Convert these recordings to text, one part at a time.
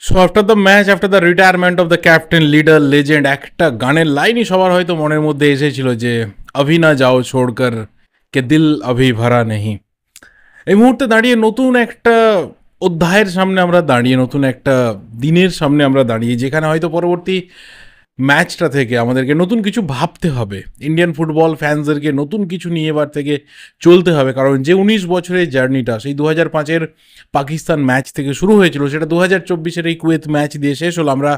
So after the match, after the retirement of the captain, leader, legend, একটা গানের লাইনই সবার হয়তো মনের মধ্যে এসেছিল যে অভি না যাও ছোড়কর কে দিল অভি ভরা নেহি। এই মুহূর্তে দাঁড়িয়ে নতুন একটা অধ্যায়ের সামনে আমরা দাঁড়িয়ে, নতুন একটা দিনের সামনে আমরা দাঁড়িয়ে, যেখানে হয়তো পরবর্তী ম্যাচটা থেকে আমাদেরকে নতুন কিছু ভাবতে হবে। ইন্ডিয়ান ফুটবল ফ্যান্সদেরকে নতুন কিছু নিয়ে এবার থেকে চলতে হবে, কারণ যে 19 বছরের জার্নিটা সেই 2005-এর পাকিস্তান ম্যাচ থেকে শুরু হয়েছিল, সেটা 2024-এর এই কুয়েত ম্যাচ দিয়ে শেষ হলো। আমরা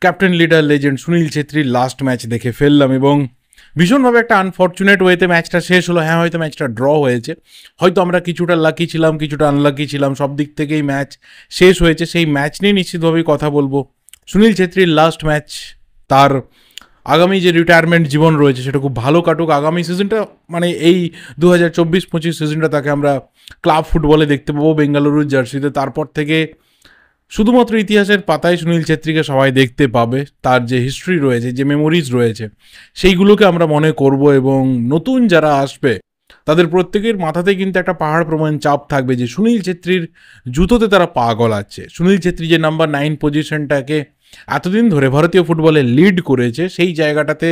ক্যাপ্টেন, লিডার, লেজেন্ড সুনীল ছেত্রীর লাস্ট ম্যাচ দেখে ফেললাম এবং ভীষণভাবে একটা আনফর্চুনেট ওয়েতে ম্যাচটা শেষ হলো। হ্যাঁ, হয়তো ম্যাচটা ড্র হয়েছে, হয়তো আমরা কিছুটা লাকি ছিলাম, কিছুটা আনলাকি ছিলাম, সব দিক থেকেই ম্যাচ শেষ হয়েছে। সেই ম্যাচ নিয়ে নিশ্চিতভাবেই কথা বলবো। সুনীল ছেত্রীর লাস্ট ম্যাচ, তার আগামী যে রিটায়ারমেন্ট জীবন রয়েছে সেটা খুব ভালো কাটুক। আগামী সিজনটা, মানে এই 2024-25 সিজনটা তাকে আমরা ক্লাব ফুটবলে দেখতে পাবো বেঙ্গালুরুর জার্সিতে। তারপর থেকে শুধুমাত্র ইতিহাসের পাতায় সুনীল ছেত্রীকে সবাই দেখতে পাবে। তার যে হিস্ট্রি রয়েছে, যে মেমোরিজ রয়েছে, সেইগুলোকে আমরা মনে করব এবং নতুন যারা আসবে তাদের প্রত্যেকের মাথাতে কিন্তু একটা পাহাড় প্রমাণ চাপ থাকবে যে সুনীল ছেত্রীর জুতোতে তারা পা গলাচ্ছে। সুনীল ছেত্রী যে নাম্বার 9 পজিশনটাকে এতদিন ধরে ভারতীয় ফুটবলে লিড করেছে, সেই জায়গাটাতে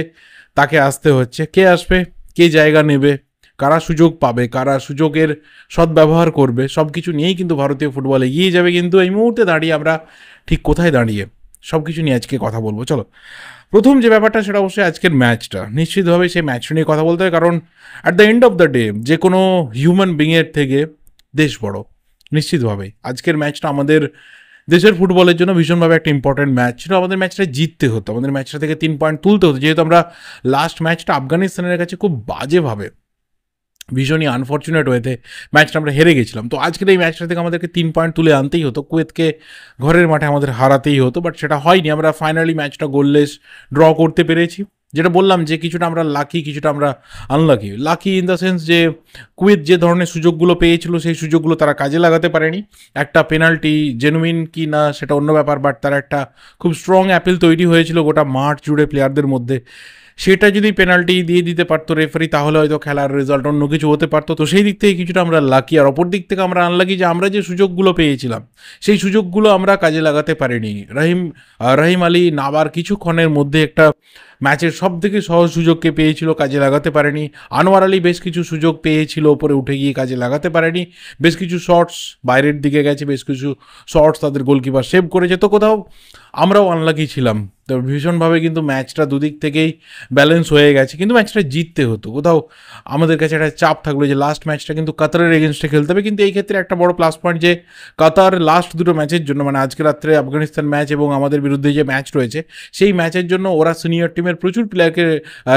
তাকে আসতে হচ্ছে। কে আসবে, কে জায়গা নেবে, কারা সুযোগ পাবে, কারা সুযোগের সদ্ব্যবহার করবে, সব কিছু নিয়েই কিন্তু ভারতীয় ফুটবল এগিয়ে যাবে। কিন্তু এই মুহূর্তে দাঁড়িয়ে আমরা ঠিক কোথায় দাঁড়িয়ে, সব কিছু নিয়ে আজকে কথা বলবো। চলো, প্রথম যে ব্যাপারটা সেটা অবশ্যই আজকের ম্যাচটা। নিশ্চিতভাবে সেই ম্যাচটা নিয়ে কথা বলতে হয়, কারণ at the end of the day যে কোনো হিউম্যান বিংয়ের থেকে দেশ বড়। নিশ্চিতভাবেই আজকের ম্যাচটা আমাদের দেশের ফুটবলের জন্য ভীষণভাবে একটা ইম্পর্টেন্ট ম্যাচ ছিল। আমাদের ম্যাচটা জিততে হতো, আমাদের ম্যাচটা থেকে 3 পয়েন্ট তুলতে হতো, যেহেতু আমরা লাস্ট ম্যাচটা আফগানিস্তানের কাছে খুব বাজেভাবে, ভীষণই আনফর্চুনেট ওয়েতে ম্যাচটা আমরা হেরে গেছিলাম। তো আজকের এই ম্যাচটা থেকে আমাদেরকে 3 পয়েন্ট তুলে আনতেই হতো, কুয়েতকে ঘরের মাঠে আমাদের হারাতেই হতো, বাট সেটা হয়নি। আমরা ফাইনালি ম্যাচটা গোললেস ড্র করতে পেরেছি। যেটা বললাম যে কিছুটা আমরা লাকি, কিছুটা আমরা unlucky. Lucky in the sense যে কুয়েত যে ধরনের সুযোগগুলো পেয়েছিল সেই সুযোগগুলো তারা কাজে লাগাতে পারেনি। একটা পেনাল্টি জেনুইন কি না সেটা অন্য ব্যাপার, বাট তার একটা খুব স্ট্রং অ্যাপিল তৈরি হয়েছিল গোটা মাঠ জুড়ে প্লেয়ারদের মধ্যে। সেটা যদি পেনাল্টি দিয়ে দিতে পারতো রেফারি, তাহলে হয়তো খেলার রেজাল্ট অন্য কিছু হতে পারতো। তো সেই দিক থেকে কিছুটা আমরা লাকি, আর অপর দিক থেকে আমরা আনলাকি যে আমরা যে সুযোগগুলো পেয়েছিলাম সেই সুযোগগুলো আমরা কাজে লাগাতে পারিনি। রহিম আলী নাবার কিছুক্ষণের মধ্যে একটা ম্যাচের সব থেকে সহজ সুযোগকে পেয়েছিল, কাজে লাগাতে পারেনি। আনোয়ার আলী বেশ কিছু সুযোগ পেয়েছিল, ওপরে উঠে গিয়ে কাজে লাগাতে পারেনি। বেশ কিছু শটস বাইরের দিকে গেছে, বেশ কিছু শটস তাদের গোলকিপার সেভ করেছে। তো কোথাও আমরাও আনলাকি ছিলাম। তো ভীষণভাবে কিন্তু ম্যাচটা দুদিক থেকেই ব্যালেন্স হয়ে গেছে, কিন্তু ম্যাচটা জিততে হতো। কোথাও আমাদের কাছে একটা চাপ থাকলো যে লাস্ট ম্যাচটা কিন্তু কাতারের এগেনস্টে খেলতে হবে। কিন্তু এই ক্ষেত্রে একটা বড় প্লাস পয়েন্ট যে কাতার লাস্ট দুটো ম্যাচের জন্য, মানে আজকে রাত্রে আফগানিস্তান ম্যাচ এবং আমাদের বিরুদ্ধে যে ম্যাচ রয়েছে সেই ম্যাচের জন্য ওরা সিনিয়র টিমের প্রচুর প্লেয়ারকে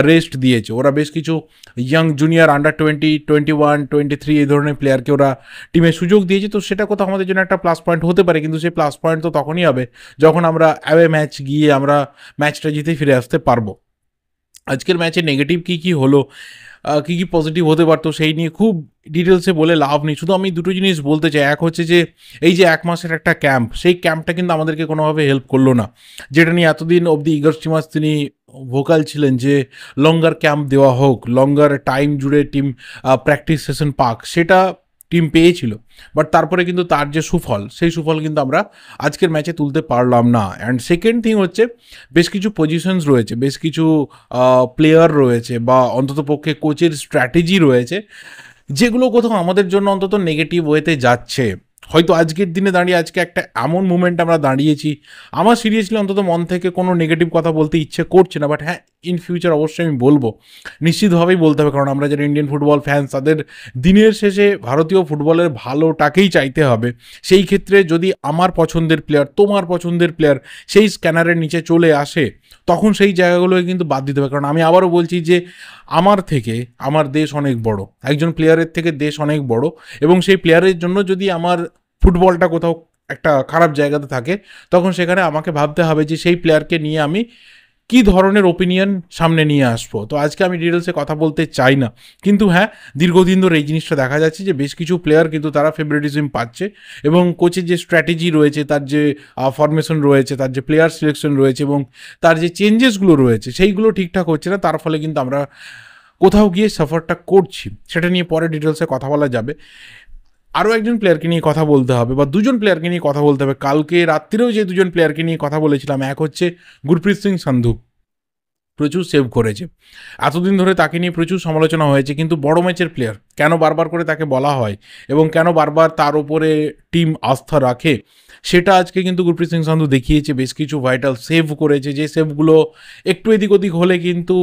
রেস্ট দিয়েছে। ওরা বেশ কিছু ইয়াং জুনিয়র, আন্ডার 20, 21, 23 এই ধরনের প্লেয়ারকে ওরা টিমে সুযোগ দিয়েছে। তো সেটা কোথাও আমাদের জন্য একটা প্লাস পয়েন্ট হতে পারে, কিন্তু সেই প্লাস পয়েন্ট তো তখনই হবে যখন আমরা অ্যাওয়ে ম্যাচ গিয়ে আমরা ম্যাচটা জিতে ফিরে আসতে পারবো। আজকের ম্যাচে নেগেটিভ কী কী হলো, কী কী পজিটিভ হতে পারতো সেই নিয়ে খুব ডিটেলসে বলে লাভ নেই। শুধু আমি দুটো জিনিস বলতে চাই। এক হচ্ছে যে এই যে 1 মাসের একটা ক্যাম্প, সেই ক্যাম্পটা কিন্তু আমাদেরকে কোনোভাবে হেল্প করলো না। যেটা নিয়ে এতদিন অবধি ইগর স্টিমাস তিনি ভোকাল ছিলেন যে লঙ্গার ক্যাম্প দেওয়া হোক, লঙ্গার টাইম জুড়ে টিম প্র্যাকটিস সেশন পাক, সেটা টিম পেয়েছিল। বাট তারপরে কিন্তু তার যে সুফল, সেই সুফল কিন্তু আমরা আজকের ম্যাচে তুলতে পারলাম না। অ্যান্ড সেকেন্ড থিং হচ্ছে বেশ কিছু পজিশনস রয়েছে, বেশ কিছু প্লেয়ার রয়েছে, বা অন্ততপক্ষে কোচের স্ট্র্যাটেজি রয়েছে, যেগুলো কোথাও আমাদের জন্য অন্তত নেগেটিভ ওয়েতে যাচ্ছে। হয়তো আজকের দিনে দাঁড়িয়ে আজকে একটা এমন মুমেন্ট আমরা দাঁড়িয়েছি, আমার সিরিয়াসলি অন্তত মন থেকে কোনো নেগেটিভ কথা বলতে ইচ্ছে করছে না। বাট হ্যাঁ, ইন ফিউচার অবশ্যই আমি বলবো, নিশ্চিতভাবেই বলতে হবে, কারণ আমরা যারা ইন্ডিয়ান ফুটবল ফ্যান্স তাদের দিনের শেষে ভারতীয় ফুটবলের ভালোটাকেই চাইতে হবে। সেই ক্ষেত্রে যদি আমার পছন্দের প্লেয়ার, তোমার পছন্দের প্লেয়ার সেই স্ক্যানারের নিচে চলে আসে, তখন সেই জায়গাগুলোকে কিন্তু বাদ দিতে হবে। কারণ আমি আবারও বলছি যে আমার থেকে আমার দেশ অনেক বড়, একজন প্লেয়ারের থেকে দেশ অনেক বড়, এবং সেই প্লেয়ারের জন্য যদি আমার ফুটবলটা কোথাও একটা খারাপ জায়গাতে থাকে, তখন সেখানে আমাকে ভাবতে হবে যে সেই প্লেয়ারকে নিয়ে আমি কী ধরনের ওপিনিয়ন সামনে নিয়ে আসবো। তো আজকে আমি ডিটেলসে কথা বলতে চাই না, কিন্তু হ্যাঁ, দীর্ঘদিন ধরে এই জিনিসটা দেখা যাচ্ছে যে বেশ কিছু প্লেয়ার কিন্তু তারা ফেভারিটিজম পাচ্ছে, এবং কোচের যে স্ট্র্যাটেজি রয়েছে, তার যে ফরমেশন রয়েছে, তার যে প্লেয়ার সিলেকশন রয়েছে, এবং তার যে চেঞ্জেসগুলো রয়েছে সেইগুলো ঠিকঠাক হচ্ছে না। তার ফলে কিন্তু আমরা কোথাও গিয়ে সাফারটা করছি। সেটা নিয়ে পরে ডিটেলসে কথা বলা যাবে। আরও একজন প্লেয়ারকে নিয়ে কথা বলতে হবে, বা দুজন প্লেয়ারকে নিয়ে কথা বলতে হবে। কালকে রাত্রিরেও যে দুজন প্লেয়ারকে নিয়ে কথা বলেছিলাম, এক হচ্ছে গুরপ্রীত সিং সান্ধু, প্রচুর সেভ করেছে, এতদিন ধরে তাকে নিয়ে প্রচুর সমালোচনা হয়েছে, কিন্তু বড় ম্যাচের প্লেয়ার কেন বারবার করে তাকে বলা হয় এবং কেন বারবার তার উপরে টিম আস্থা রাখে, সেটা আজকে কিন্তু গুরপ্রীত সিং সান্ধু দেখিয়েছে। বেশ কিছু ভাইটাল সেভ করেছে, যে সেভগুলো একটু এদিক ওদিক হলে কিন্তু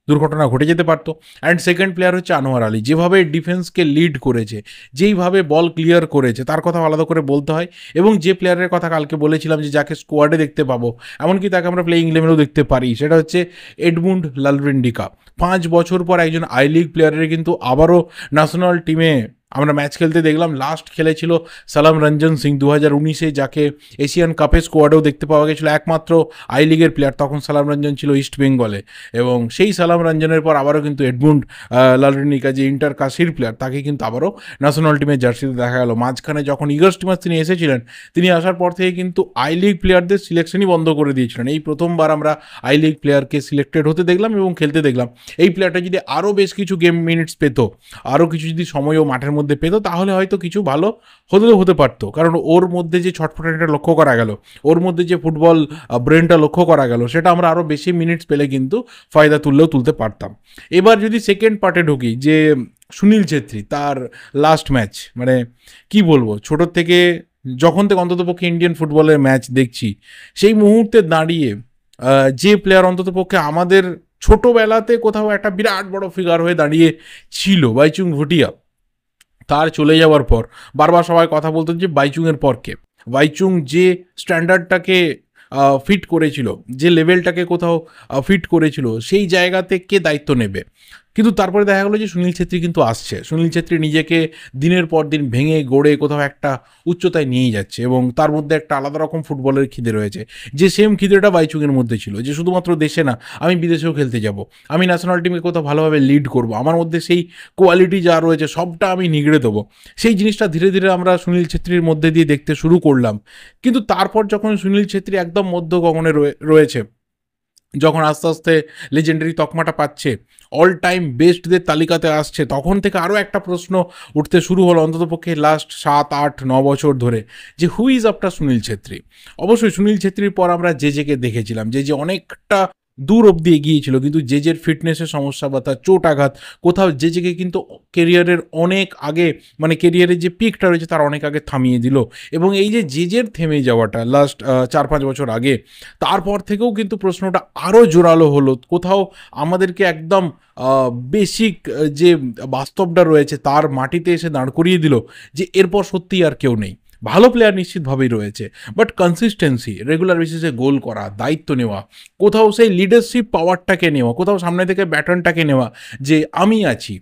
দুর্ঘটনা ঘটে যেতে পারতো। অ্যান্ড সেকেন্ড প্লেয়ার হচ্ছে আনোয়ার আলী, যেভাবে ডিফেন্সকে লিড করেছে, যেইভাবে বল ক্লিয়ার করেছে, তার কথা আলাদা করে বলতে হয়। এবং যে প্লেয়ারের কথা কালকে বলেছিলাম যে যাকে স্কোয়াডে দেখতে পাবো, এমনকি তাকে আমরা প্লেইং ইলেভেনেও দেখতে পারি, সেটা হচ্ছে এডমুন্ড লালরেন্ডিকা। 5 বছর পর একজন আই লিগ প্লেয়ারের কিন্তু আবারও ন্যাশনাল টিমে আমরা ম্যাচ খেলতে দেখলাম। লাস্ট খেলেছিল সালাম রঞ্জন সিং 2019-এ, যাকে এশিয়ান কাপে স্কোয়াডেও দেখতে পাওয়া গেছিলো, একমাত্র আই লিগের প্লেয়ার। তখন সালাম রঞ্জন ছিল ইস্ট বেঙ্গলে, এবং সেই সালাম রঞ্জনের পর আবারও কিন্তু এডমুন্ড লালরেন্ডিকা, যে ইন্টার কাশির প্লেয়ার, তাকে কিন্তু আবারও ন্যাশনাল টিমের জার্সিতে দেখা গেল। মাঝখানে যখন ইগল স্টিমার্স তিনি এসেছিলেন, তিনি আসার পর থেকে কিন্তু আই লিগ প্লেয়ারদের সিলেকশনই বন্ধ করে দিয়েছিলেন। এই প্রথমবার আমরা আই লিগ প্লেয়ারকে সিলেক্টেড হতে দেখলাম এবং খেলতে দেখলাম। এই প্লেয়ারটা যদি আরও বেশ কিছু গেম মিনিটস পেত, আরও কিছু যদি সময়ও মাঠের মধ্যে পেত, তাহলে হয়তো কিছু ভালো হতে পারতো। কারণ ওর মধ্যে যে ছটফটানিটা লক্ষ্য করা গেল, ওর মধ্যে যে ফুটবল ব্রেনটা লক্ষ্য করা গেল, সেটা আমরা আরও বেশি মিনিটস পেলে কিন্তু ফায়দা তুলতে পারতাম। এবার যদি সেকেন্ড পার্টে ঢুকি, যে সুনীল ছেত্রী, তার লাস্ট ম্যাচ, মানে কি বলবো, ছোটোর থেকে যখন থেকে অন্ততপক্ষে ইন্ডিয়ান ফুটবলের ম্যাচ দেখছি, সেই মুহূর্তে দাঁড়িয়ে যে প্লেয়ার অন্ততপক্ষে আমাদের ছোটোবেলাতে কোথাও একটা বিরাট বড় ফিগার হয়ে দাঁড়িয়ে ছিল, বাইচুং ভুটিয়া, তার চলে যাওয়ার পর বারবার সবাই কথা বলতেন যে বাইচুংয়ের পর কে। বাইচুং যে স্ট্যান্ডার্ডটাকে ফিট করেছিল, যে লেভেলটাকে কোথাও ফিট করেছিল, সেই জায়গাতে কে দায়িত্ব নেবে। কিন্তু তারপরে দেখা গেলো যে সুনীল ছেত্রী কিন্তু আসছে। সুনীল ছেত্রী নিজেকে দিনের পর দিন ভেঙে গড়ে কোথাও একটা উচ্চতায় নিয়েই যাচ্ছে, এবং তার মধ্যে একটা আলাদা রকম ফুটবলের খিদে রয়েছে, যে সেম খিদেটা বাইচুংয়ের মধ্যে ছিল, যে শুধুমাত্র দেশে না, আমি বিদেশেও খেলতে যাব, আমি ন্যাশনাল টিমকে কোথাও ভালোভাবে লিড করব, আমার মধ্যে সেই কোয়ালিটি যা রয়েছে সবটা আমি নিগড়ে দেবো। সেই জিনিসটা ধীরে ধীরে আমরা সুনীল ছেত্রীর মধ্যে দিয়ে দেখতে শুরু করলাম। কিন্তু তারপর যখন সুনীল ছেত্রী একদম মধ্য গগনে রয়েছে, যখন আস্তে আস্তে লেজেন্ডারি তকমাটা পাচ্ছে, অল টাইম বেস্টদের তালিকাতে আসছে, তখন থেকে আরও একটা প্রশ্ন উঠতে শুরু হলো, অন্ততপক্ষে লাস্ট 7-8-9 বছর ধরে, যে who is after Sunil Chhetri. অবশ্যই সুনীল ছেত্রীর পর আমরা জেজেকে দেখেছিলাম, যে অনেকটা দূর অবধি এগিয়েছিল, কিন্তু জেজের ফিটনেসের সমস্যা বা তার চোট আঘাত, কোথাও জেজেকে কিন্তু কেরিয়ারের অনেক আগে, মানে কেরিয়ারের যে পিকটা রয়েছে তার অনেক আগে থামিয়ে দিল। এবং এই যে জেজের থেমে যাওয়াটা লাস্ট 4-5 বছর আগে, তারপর থেকেও কিন্তু প্রশ্নটা আরও জোরালো হলো, কোথাও আমাদেরকে একদম বেসিক যে বাস্তবটা রয়েছে তার মাটিতে এসে দাঁড় করিয়ে দিল, যে এরপর সত্যিই আর কেউ নেই। ভালো প্লেয়ার নিশ্চিতভাবেই রয়েছে, বাট কনসিস্টেন্সি, রেগুলার বেসিসে গোল করা, দায়িত্ব নেওয়া, কোথাও সেই লিডারশিপ পাওয়ারটাকে নেওয়া, কোথাও সামনে থেকে ব্যাটনটাকে নেওয়া, যে আমি আছি,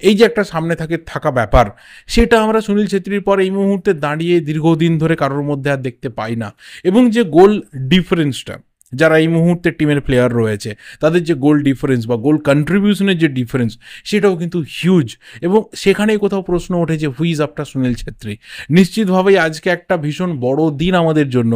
এই যে একটা সামনে থাকা ব্যাপার, সেটা আমরা সুনীল ছেত্রীর পর এই মুহূর্তে দাঁড়িয়ে দীর্ঘদিন ধরে কারোর মধ্যে আর দেখতে পাই না। এবং যে গোল ডিফারেন্সটা, যারা এই মুহূর্তে টিমের প্লেয়ার রয়েছে, তাদের যে গোল ডিফারেন্স বা গোল কন্ট্রিবিউশনের যে ডিফারেন্স, সেটাও কিন্তু হিউজ। এবং সেখানেই কোথাও প্রশ্ন ওঠে যে who is after Sunil Chhetri. নিশ্চিতভাবেই আজকে একটা ভীষণ বড় দিন আমাদের জন্য,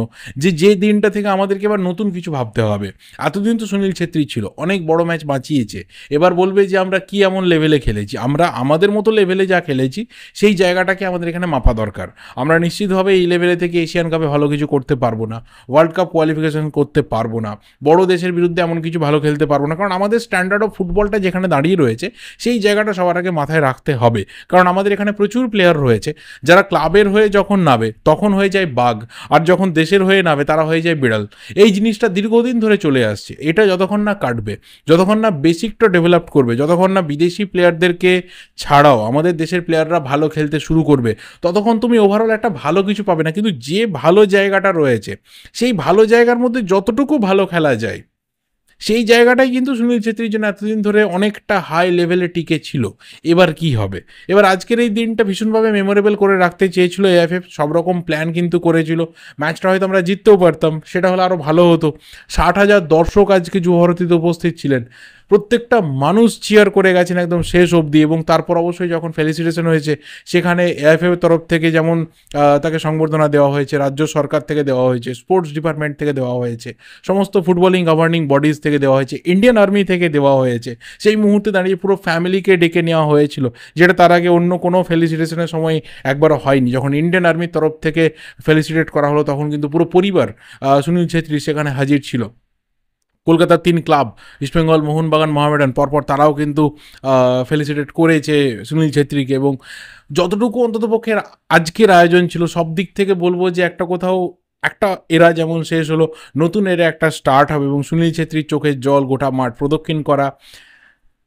যে দিনটা থেকে আমাদেরকে এবার নতুন কিছু ভাবতে হবে। এতদিন তো সুনীল ছেত্রী ছিল, অনেক বড় ম্যাচ বাঁচিয়েছে, এবার বলবে যে আমরা কি এমন লেভেলে খেলেছি, আমরা আমাদের মতো লেভেলে যা খেলেছি সেই জায়গাটাকে আমাদের এখানে মাপা দরকার। আমরা নিশ্চিতভাবে এই লেভেলে থেকে এশিয়ান কাপে ভালো কিছু করতে পারবো না, ওয়ার্ল্ড কাপ কোয়ালিফিকেশন করতে পারবো না, বড় দেশের বিরুদ্ধে এমন কিছু ভালো খেলতে পারবো না, কারণ আমাদের স্ট্যান্ডার্ড অফ ফুটবলটা যেখানে দাঁড়িয়ে রয়েছে, সেই জায়গাটা সবার আগে মাথায় রাখতে হবে। কারণ আমাদের এখানে প্রচুর প্লেয়ার রয়েছে যারা ক্লাবের হয়ে যখন নামে তখন হয়ে যায় বাঘ, আর যখন দেশের হয়ে নামে তারা হয়ে যায় বিড়াল। এই জিনিসটা দীর্ঘদিন ধরে চলে আসছে, এটা যতক্ষণ না কাটবে, যতক্ষণ না বেসিকটা ডেভেলপ করবে, যতক্ষণ না বিদেশি প্লেয়ারদেরকে ছাড়াও আমাদের দেশের প্লেয়াররা ভালো খেলতে শুরু করবে, ততক্ষণ তুমি ওভারঅল একটা ভালো কিছু পাবে না। কিন্তু যে ভালো জায়গাটা রয়েছে, সেই ভালো জায়গার মধ্যে যতটুকু ভালো খেলা যায়, সেই জায়গাটাই কিন্তু সুনীল ছেত্রীর জন্য এতদিন ধরে অনেকটা হাই লেভেলে টিকে ছিল। এবার কি হবে? এবার আজকের এই দিনটা ভীষণভাবে মেমোরেবল করে রাখতে চেয়েছিল এএফএফ, সব রকম প্ল্যান কিন্তু করেছিল। ম্যাচটা হয়তো আমরা জিততেও পারতাম, সেটা হলে আরও ভালো হতো। 60,000 দর্শক আজকে যুবভারতীতে উপস্থিত ছিলেন, প্রত্যেকটা মানুষ চিয়ার করে গেছেন একদম শেষ অবধি, এবং তারপর অবশ্যই যখন ফেলিসিটেশন হয়েছে সেখানে এএফএ তরফ থেকে যেমন তাকে সংবর্ধনা দেওয়া হয়েছে, রাজ্য সরকার থেকে দেওয়া হয়েছে, স্পোর্টস ডিপার্টমেন্ট থেকে দেওয়া হয়েছে, সমস্ত ফুটবলিং গভর্নিং বডিজ থেকে দেওয়া হয়েছে, ইন্ডিয়ান আর্মি থেকে দেওয়া হয়েছে, সেই মুহূর্তে দাঁড়িয়ে পুরো ফ্যামিলিকে ডেকে নেওয়া হয়েছিল, যেটা তার আগে অন্য কোনো ফেলিসিটেশনের সময় একবারও হয়নি। যখন ইন্ডিয়ান আর্মির তরফ থেকে ফেলিসিটেট করা হলো তখন কিন্তু পুরো পরিবার সুনীল ছেত্রী সেখানে হাজির ছিল। কলকাতার 3 ক্লাব ইস্টবেঙ্গল, মোহনবাগান, মোহামেডান পরপর তারাও কিন্তু ফেলিসিটেট করেছে সুনীল ছেত্রীকে, এবং যতটুকু অন্ততপক্ষে আজকের আয়োজন ছিল সব দিক থেকে বলবো যে একটা কোথাও একটা এরা যেমন শেষ হলো, নতুন এরা একটা স্টার্ট হবে, এবং সুনীল ছেত্রীর চোখের জল গোটা মাঠ প্রদক্ষিণ করা,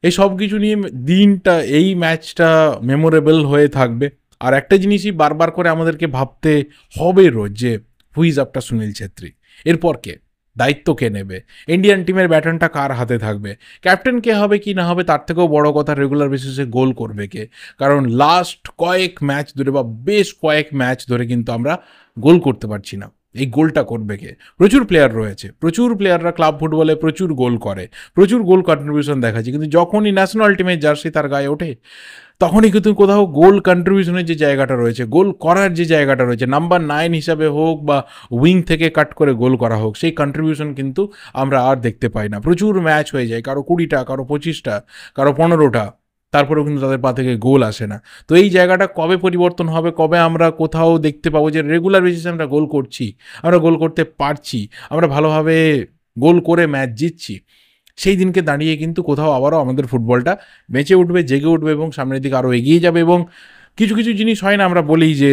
এই সব কিছু নিয়ে দিনটা, এই ম্যাচটা মেমোরেবল হয়ে থাকবে। আর একটা জিনিসই বারবার করে আমাদেরকে ভাবতে হবে রোজ যে হুইজ আফটার সুনীল ছেত্রী, এরপর কে, দায়িত্ব কে নেবে, ইন্ডিয়ান টিমের ব্যাটনটা কার হাতে থাকবে, ক্যাপ্টেন কে হবে কি না হবে, তার থেকেও বড় কথা রেগুলার বেসিসে গোল করবে কে। কারণ লাস্ট কয়েক ম্যাচ ধরে বা বেশ কয়েক ম্যাচ ধরে কিন্তু আমরা গোল করতে পারছি না। এই গোলটা করবে কে? প্রচুর প্লেয়ার রয়েছে, প্রচুর প্লেয়াররা ক্লাব ফুটবলে প্রচুর গোল করে, প্রচুর গোল কন্ট্রিবিউশন দেখাচ্ছে, কিন্তু যখনই ন্যাশনাল টিমের জার্সি তার গায়ে ওঠে তখনই কিন্তু কোথাও গোল কন্ট্রিবিউশনের যে জায়গাটা রয়েছে, গোল করার যে জায়গাটা রয়েছে, নাম্বার 9 হিসাবে হোক বা উইং থেকে কাট করে গোল করা হোক, সেই কন্ট্রিবিউশন কিন্তু আমরা আর দেখতে পাই না। প্রচুর ম্যাচ হয়ে যায়, কারো 20টা, কারো 25টা, কারো 15টা, তারপরেও কিন্তু তাদের পা থেকে গোল আসে না। তো এই জায়গাটা কবে পরিবর্তন হবে, কবে আমরা কোথাও দেখতে পাবো যে রেগুলার বেসিসে আমরা গোল করছি, আমরা গোল করতে পারছি, আমরা ভালোভাবে গোল করে ম্যাচ জিতছি, সেই দিনকে দাঁড়িয়ে কিন্তু কোথাও আবারও আমাদের ফুটবলটা বেঁচে উঠবে, জেগে উঠবে এবং সামনের দিকে আরও এগিয়ে যাবে। এবং কিছু কিছু জিনিস হয় না, আমরা বলি যে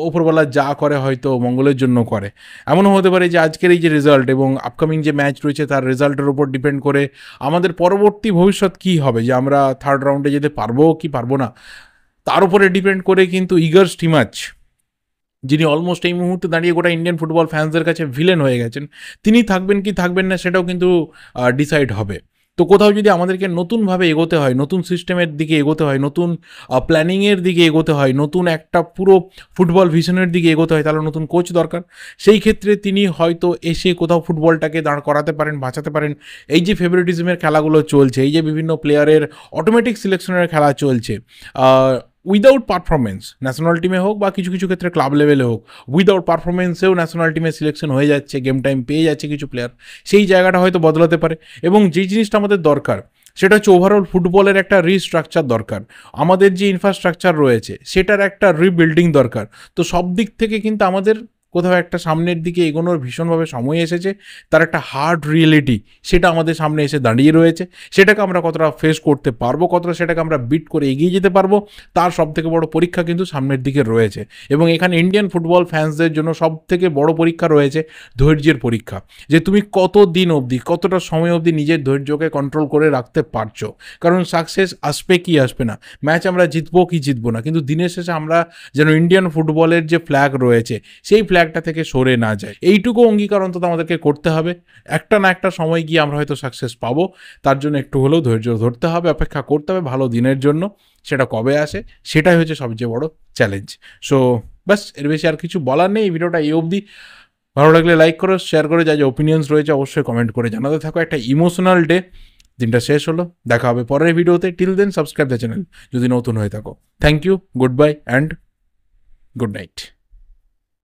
ওপরবেলা যা করে হয়তো মঙ্গলের জন্য করে, এমনও হতে পারে যে আজকের এই যে রেজাল্ট এবং আপকামিং যে ম্যাচ রয়েছে তার রেজাল্টের উপর ডিপেন্ড করে আমাদের পরবর্তী ভবিষ্যৎ কী হবে, যে আমরা থার্ড রাউন্ডে যেতে পারবো কি পারবো না, তার উপরে ডিপেন্ড করে কিন্তু ইগার স্টিমাচ, যিনি অলমোস্ট এই মুহূর্তে দাঁড়িয়ে গোটা ইন্ডিয়ান ফুটবল ফ্যান্সদের কাছে ভিলেন হয়ে গেছেন, তিনি থাকবেন কি থাকবেন না সেটাও কিন্তু ডিসাইড হবে। তো কোথাও যদি আমাদেরকে নতুনভাবে এগোতে হয়, নতুন সিস্টেমের দিকে এগোতে হয়, নতুন প্ল্যানিংয়ের দিকে এগোতে হয়, নতুন একটা পুরো ফুটবল ভিশনের দিকে এগোতে হয়, তাহলে নতুন কোচ দরকার। সেই ক্ষেত্রে তিনি হয়তো এসে কোথাও ফুটবলটাকে দাঁড় করাতে পারেন, বাঁচাতে পারেন। এই যে ফেভারিটিজমের খেলাগুলো চলছে, এই যে বিভিন্ন প্লেয়ারের অটোমেটিক সিলেকশনের খেলা চলছে, উইদাউট পারফরমেন্স, ন্যাশনাল টিমে হোক বা কিছু কিছু ক্ষেত্রে ক্লাব লেভেলে হোক, উইদাউট পারফরমেন্সেও ন্যাশনাল টিমে সিলেকশন হয়ে যাচ্ছে, গেম টাইম পেয়ে যাচ্ছে কিছু প্লেয়ার, সেই জায়গাটা হয়তো বদলাতে পারে। এবং যেই জিনিসটা আমাদের দরকার সেটা হচ্ছে ওভারঅল ফুটবলের একটা রিস্ট্রাকচার দরকার, আমাদের যে ইনফ্রাস্ট্রাকচার রয়েছে সেটার একটা রিবিল্ডিং দরকার। তো সব দিক থেকে কিন্তু আমাদের কোথাও একটা সামনের দিকে এগোনোর ভীষণভাবে সময় এসেছে, তার একটা হার্ড রিয়েলিটি সেটা আমাদের সামনে এসে দাঁড়িয়ে রয়েছে, সেটাকে আমরা কতটা ফেস করতে পারবো, কতটা সেটাকে আমরা বিট করে এগিয়ে যেতে পারবো, তার সবথেকে বড় পরীক্ষা কিন্তু সামনের দিকে রয়েছে। এবং এখানে ইন্ডিয়ান ফুটবল ফ্যান্সদের জন্য সবথেকে বড় পরীক্ষা রয়েছে ধৈর্যের পরীক্ষা, যে তুমি কত দিন অবধি, কতটা সময় অবধি নিজের ধৈর্যকে কন্ট্রোল করে রাখতে পারছো। কারণ সাকসেস আসবে কি আসবে না, ম্যাচ আমরা জিতবো কি জিতবো না, কিন্তু দিনের শেষে আমরা যেন ইন্ডিয়ান ফুটবলের যে ফ্ল্যাগ রয়েছে সেই ফ্ল্যাগটা থেকে সরে না যায়, এইটুকু অঙ্গীকার অন্তত আমাদেরকে করতে হবে। একটা না একটা সময় গিয়ে আমরা হয়তো সাকসেস পাবো, তার জন্য একটু হলেও ধৈর্য ধরতে হবে, অপেক্ষা করতে হবে ভালো দিনের জন্য। সেটা কবে আসে সেটাই হচ্ছে সবচেয়ে বড় চ্যালেঞ্জ। সো বাস, এর বেশি আর কিছু বলার নেই। ভিডিওটা এই অবধি, ভালো লাগলে লাইক করো, শেয়ার করে, যা যা ওপিনিয়ন্স রয়েছে অবশ্যই কমেন্ট করে জানাতে থাকো। একটা ইমোশনাল ডে, দিনটা শেষ হলো, দেখা হবে পরের ভিডিওতে। Till then subscribe the channel যদি নতুন হয়ে থাকো। Thank you, good bye and good night.